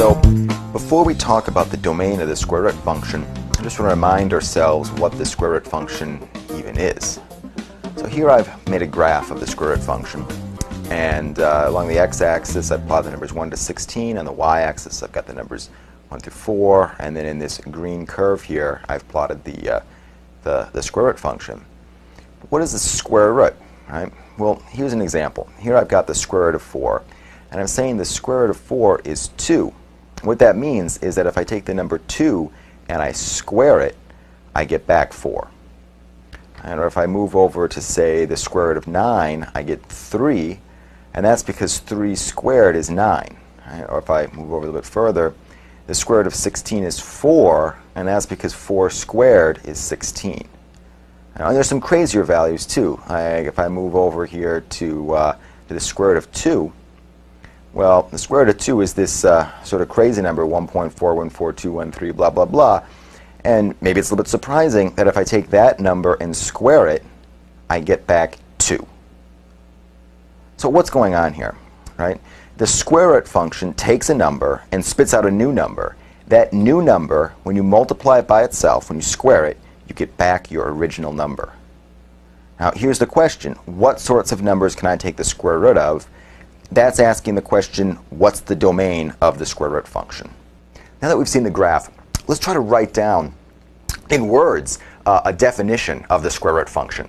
So before we talk about the domain of the square root function, I just want to remind ourselves what the square root function even is. So here I've made a graph of the square root function, and along the x-axis I've plotted the numbers 1 to 16, on the y-axis I've got the numbers 1 through 4, and then in this green curve here I've plotted the square root function. What is the square root? Right? Well, here's an example. Here I've got the square root of 4, and I'm saying the square root of 4 is 2. What that means is that if I take the number 2 and I square it, I get back 4. And or if I move over to, say, the square root of 9, I get 3, and that's because 3 squared is 9. Right? Or if I move over a little bit further, the square root of 16 is 4, and that's because 4 squared is 16. Now, there's some crazier values too. If I move over here to the square root of 2, well, the square root of 2 is this sort of crazy number, 1.414213, blah, blah, blah. And maybe it's a little bit surprising that if I take that number and square it, I get back 2. So what's going on here? Right? The square root function takes a number and spits out a new number. That new number, when you multiply it by itself, when you square it, you get back your original number. Now here's the question. What sorts of numbers can I take the square root of? That's asking the question, what's the domain of the square root function? Now that we've seen the graph, let's try to write down in words a definition of the square root function.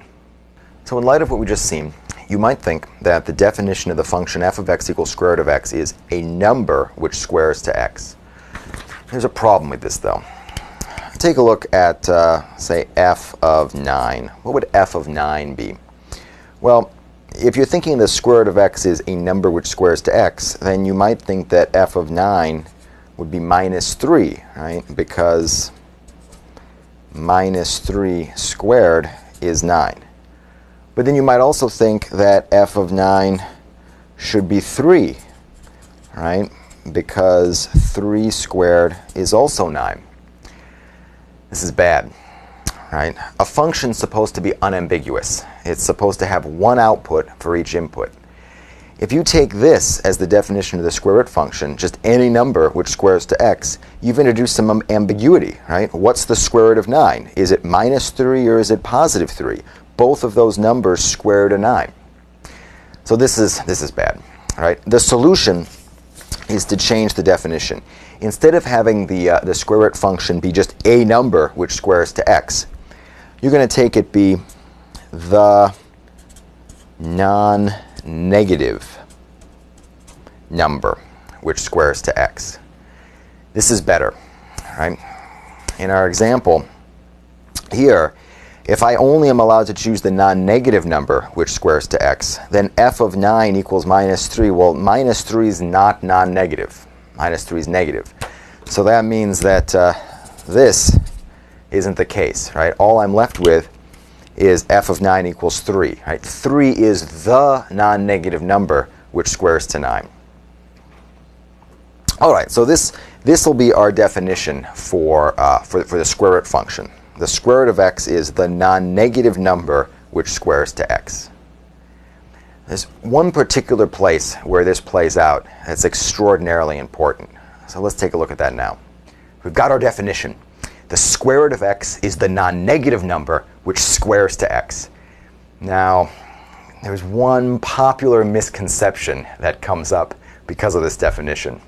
So in light of what we just seen, you might think that the definition of the function f of x equals square root of x is a number which squares to x. There's a problem with this though. Take a look at, say, f of 9. What would f of 9 be? Well, if you're thinking the square root of x is a number which squares to x, then you might think that f of 9 would be minus 3, right? Because minus 3 squared is 9. But then you might also think that f of 9 should be 3, right? Because 3 squared is also 9. This is bad, right? A function's supposed to be unambiguous. It's supposed to have one output for each input. If you take this as the definition of the square root function, just any number which squares to x, you've introduced some ambiguity, right? What's the square root of 9? Is it minus 3 or is it positive 3? Both of those numbers square to 9. So this is bad, right? The solution is to change the definition. Instead of having the square root function be just a number which squares to x, you're going to take it be the non-negative number which squares to x. This is better, right? In our example here, if I only am allowed to choose the non-negative number which squares to x, then f of 9 equals minus 3. Well, minus 3 is not non-negative. Minus 3 is negative. So that means that this isn't the case, right? All I'm left with is f of 9 equals 3, right? 3 is the non-negative number which squares to 9. All right, so this will be our definition for the square root function. The square root of x is the non-negative number which squares to x. There's one particular place where this plays out that's extraordinarily important. So let's take a look at that now. We've got our definition. The square root of x is the non-negative number which squares to x. Now, there's one popular misconception that comes up because of this definition.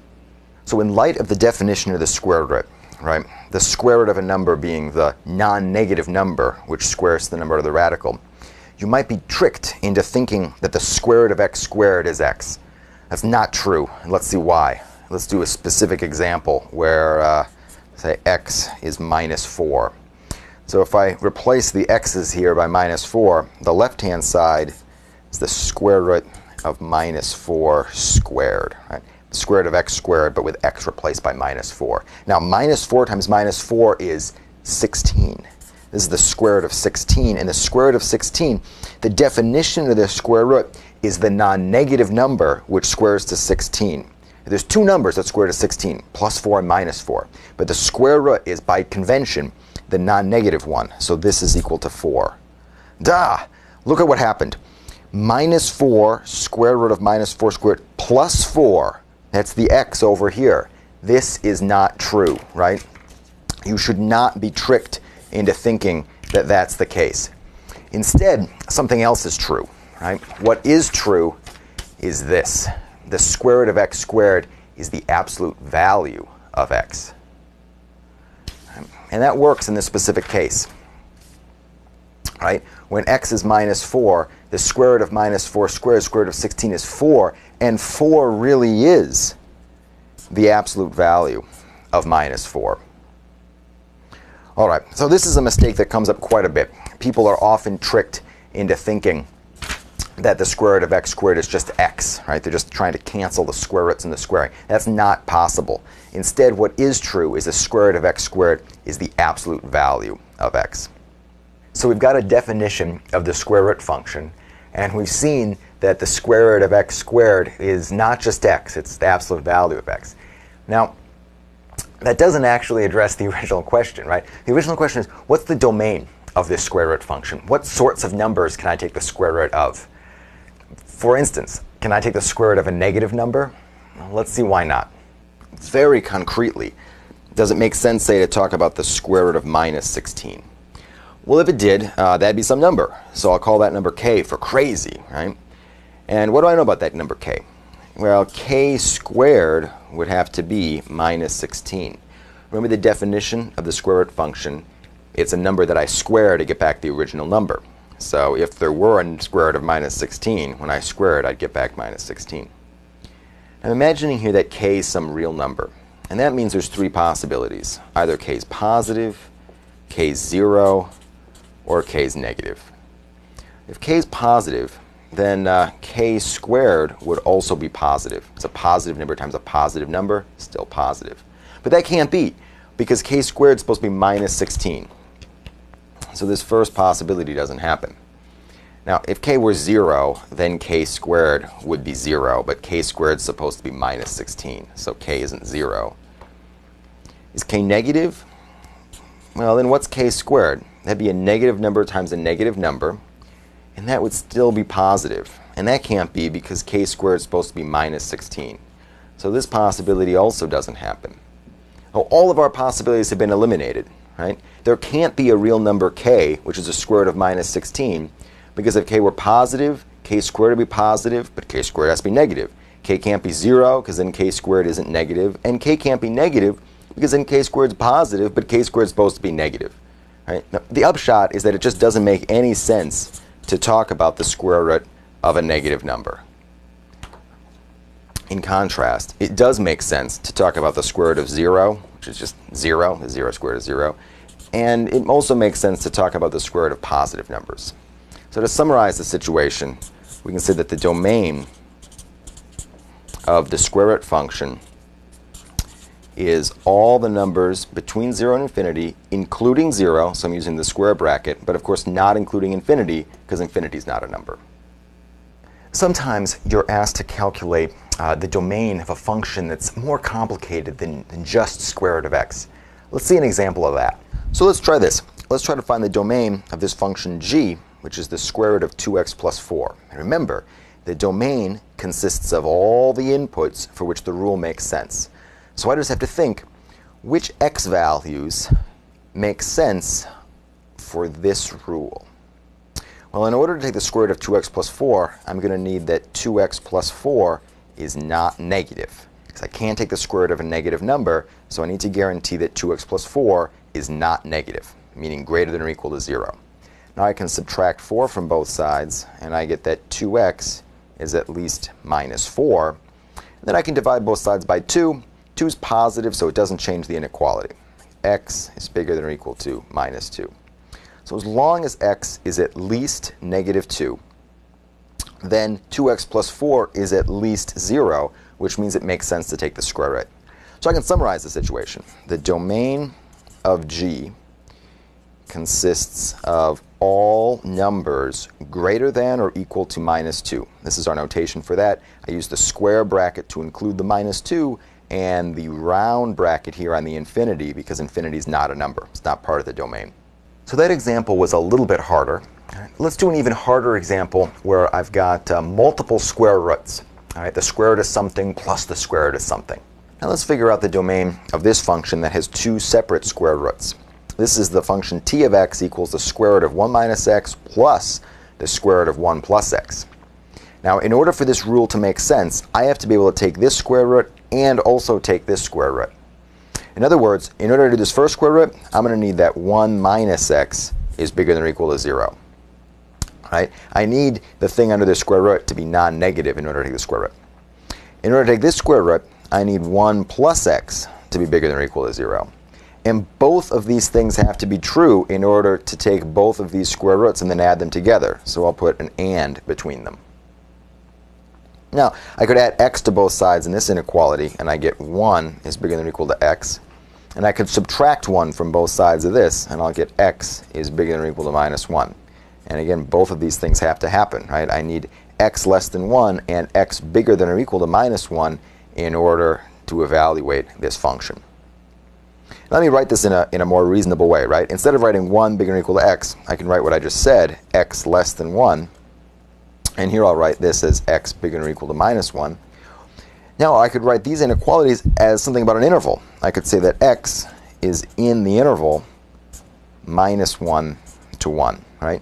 So in light of the definition of the square root, right, the square root of a number being the non-negative number which squares to the number of the radical, you might be tricked into thinking that the square root of x squared is x. That's not true, and let's see why. Let's do a specific example where, say, x is minus 4. So if I replace the x's here by minus 4, the left-hand side is the square root of minus 4 squared, right? The square root of x squared, but with x replaced by minus 4. Now, minus 4 times minus 4 is 16. This is the square root of 16. And the square root of 16, the definition of the square root is the non-negative number which squares to 16. There's two numbers that square to 16, plus 4 and minus 4. But the square root is, by convention, the non-negative one. So this is equal to 4. Duh! Look at what happened. Minus 4 square root of minus 4 squared plus 4. That's the x over here. this is not true, right? You should not be tricked into thinking that that's the case. Instead, something else is true, right? What is true is this. The square root of x squared is the absolute value of x. And that works in this specific case, right? When x is minus 4, the square root of minus 4 squared, square root of 16 is 4, and 4 really is the absolute value of minus 4. All right, so this is a mistake that comes up quite a bit. People are often tricked into thinking that the square root of x squared is just x, right? They're just trying to cancel the square roots and the squaring. That's not possible. Instead, what is true is the square root of x squared is the absolute value of x. So we've got a definition of the square root function, and we've seen that the square root of x squared is not just x, it's the absolute value of x. Now, that doesn't actually address the original question, right? The original question is, what's the domain of this square root function? What sorts of numbers can I take the square root of? For instance, can I take the square root of a negative number? Well, let's see why not. Very concretely, does it make sense, say, to talk about the square root of minus 16? Well, if it did, that'd be some number. So I'll call that number k for crazy, right? And what do I know about that number k? Well, k squared would have to be minus 16. Remember the definition of the square root function? It's a number that I square to get back the original number. So if there were a square root of minus 16, when I square it, I'd get back minus 16. I'm imagining here that k is some real number. And that means there's three possibilities. Either k is positive, k is 0, or k is negative. If k is positive, then k squared would also be positive. It's a positive number times a positive number, still positive. But that can't be, because k squared is supposed to be minus 16. So this first possibility doesn't happen. Now, if k were 0, then k squared would be 0, but k squared is supposed to be minus 16, so k isn't 0. Is k negative? Well, then what's k squared? That'd be a negative number times a negative number, and that would still be positive. And that can't be because k squared is supposed to be minus 16. So this possibility also doesn't happen. Oh, all of our possibilities have been eliminated, right? There can't be a real number k, which is the square root of minus 16, because if k were positive, k squared would be positive, but k squared has to be negative. K can't be 0, because then k squared isn't negative, and k can't be negative, because then k squared is positive, but k squared is supposed to be negative. Right? Now, the upshot is that it just doesn't make any sense to talk about the square root of a negative number. In contrast, it does make sense to talk about the square root of 0, which is just 0, the 0 squared is 0. And it also makes sense to talk about the square root of positive numbers. So to summarize the situation, we can say that the domain of the square root function is all the numbers between 0 and infinity, including 0, so I'm using the square bracket, but of course not including infinity, because infinity is not a number. Sometimes you're asked to calculate the domain of a function that's more complicated than just square root of x. Let's see an example of that. So let's try this. Let's try to find the domain of this function g, which is the square root of 2x plus 4. And remember, the domain consists of all the inputs for which the rule makes sense. So I just have to think, which x values make sense for this rule? Well, in order to take the square root of 2x plus 4, I'm going to need that 2x plus 4 is not negative. Because I can't take the square root of a negative number, so I need to guarantee that 2x plus 4 is not negative, meaning greater than or equal to 0. Now I can subtract 4 from both sides, and I get that 2x is at least minus 4. And then I can divide both sides by 2. 2 is positive, so it doesn't change the inequality. X is bigger than or equal to minus 2. So as long as x is at least negative 2, then 2x plus 4 is at least 0, which means it makes sense to take the square root. So I can summarize the situation. The domain of g consists of all numbers greater than or equal to minus 2. This is our notation for that. I use the square bracket to include the minus 2 and the round bracket here on the infinity because infinity is not a number. It's not part of the domain. So that example was a little bit harder. Let's do an even harder example where I've got multiple square roots. All right, the square root of something plus the square root of something. Now let's figure out the domain of this function that has two separate square roots. This is the function t of x equals the square root of 1 minus x plus the square root of 1 plus x. Now, in order for this rule to make sense, I have to be able to take this square root and also take this square root. In other words, in order to do this first square root, I'm going to need that 1 minus x is bigger than or equal to 0. Right? I need the thing under the square root to be non-negative in order to take the square root. In order to take this square root, I need 1 plus x to be bigger than or equal to 0. And both of these things have to be true in order to take both of these square roots and then add them together. So I'll put an and between them. Now, I could add x to both sides in this inequality, and I get 1 is bigger than or equal to x. And I could subtract 1 from both sides of this, and I'll get x is bigger than or equal to minus 1. And again, both of these things have to happen, right? I need x less than 1 and x bigger than or equal to minus 1 in order to evaluate this function. Let me write this in a more reasonable way, right? Instead of writing 1 bigger than or equal to x, I can write what I just said, x less than 1. And here I'll write this as x bigger than or equal to minus 1. Now I could write these inequalities as something about an interval. I could say that x is in the interval minus 1 to 1, right?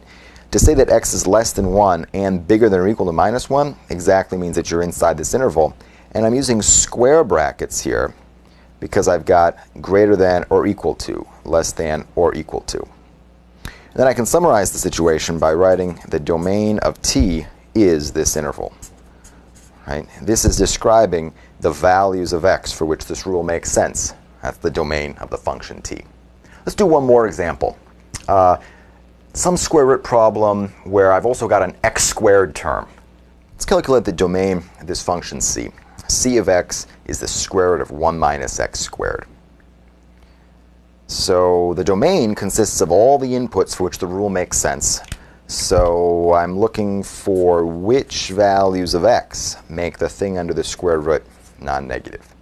To say that x is less than 1 and bigger than or equal to minus 1 exactly means that you're inside this interval. And I'm using square brackets here because I've got greater than or equal to, less than or equal to. And then I can summarize the situation by writing the domain of t is this interval. Right? This is describing the values of x for which this rule makes sense. That's the domain of the function t. Let's do one more example. Some square root problem where I've also got an x squared term. Let's calculate the domain of this function c. C of x is the square root of 1 minus x squared. So the domain consists of all the inputs for which the rule makes sense. So I'm looking for which values of x make the thing under the square root non-negative.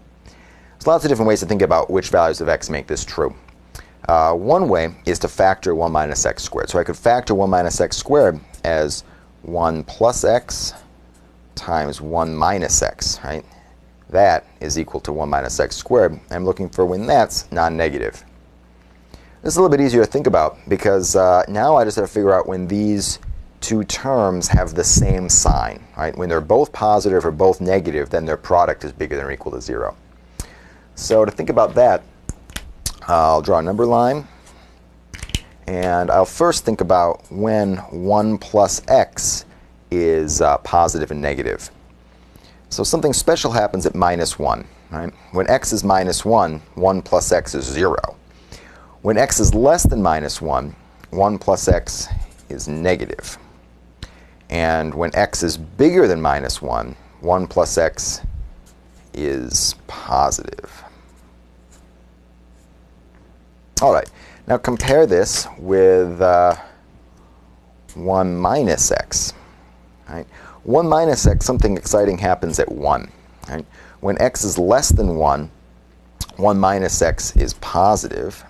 There's lots of different ways to think about which values of x make this true. One way is to factor 1 minus x squared. So I could factor 1 minus x squared as 1 plus x times 1 minus x, right? That is equal to 1 minus x squared. I'm looking for when that's non-negative. This is a little bit easier to think about because now I just have to figure out when these two terms have the same sign, right? When they're both positive or both negative, then their product is bigger than or equal to 0. So to think about that, I'll draw a number line, and I'll first think about when 1 plus x is positive and negative. So something special happens at minus 1. Right? When x is minus 1, 1 plus x is 0. When x is less than minus 1, 1 plus x is negative. And when x is bigger than minus 1, 1 plus x is positive. All right, now compare this with 1 minus x. Right? 1 minus x, something exciting happens at 1. Right? When x is less than 1, 1 minus x is positive.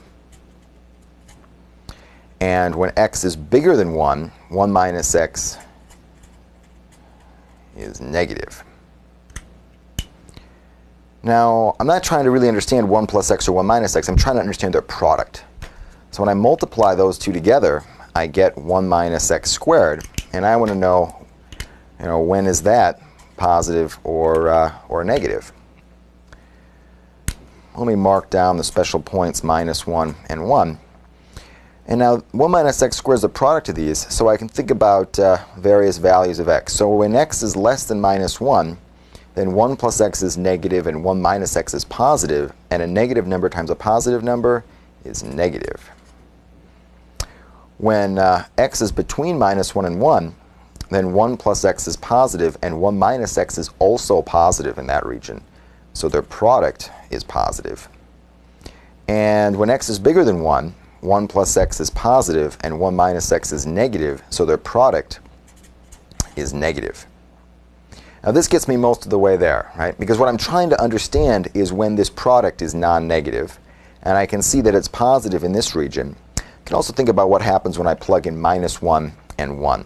And when x is bigger than 1, 1 minus x is negative. Now, I'm not trying to really understand 1 plus x or 1 minus x. I'm trying to understand their product. So when I multiply those two together, I get 1 minus x squared. And I want to know, when is that positive or negative? Let me mark down the special points minus 1 and 1. And now 1 minus x squared is the product of these, so I can think about various values of x. So when x is less than minus 1, then 1 plus x is negative and 1 minus x is positive, and a negative number times a positive number is negative. When x is between minus 1 and 1, then 1 plus x is positive and 1 minus x is also positive in that region. So their product is positive. And when x is bigger than 1, 1 plus x is positive and 1 minus x is negative, so their product is negative. Now this gets me most of the way there, right? Because what I'm trying to understand is when this product is non-negative, and I can see that it's positive in this region. I can also think about what happens when I plug in minus 1 and 1.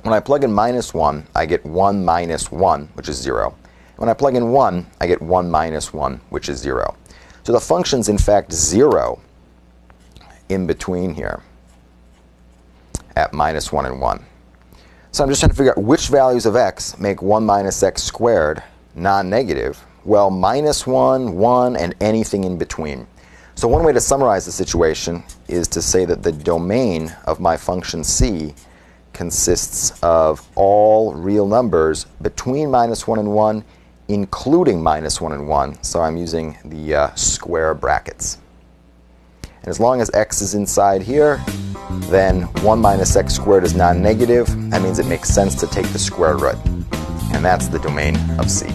When I plug in minus 1, I get 1 minus 1, which is 0. When I plug in 1, I get 1 minus 1, which is 0. So the function's in fact 0 in between here at minus 1 and 1. So I'm just trying to figure out which values of x make 1 minus x squared non-negative. Well, minus 1, 1, and anything in between. So one way to summarize the situation is to say that the domain of my function c consists of all real numbers between minus 1 and 1, including minus 1 and 1. So I'm using the square brackets. And as long as x is inside here, then 1 minus x squared is non-negative. That means it makes sense to take the square root. And that's the domain of C.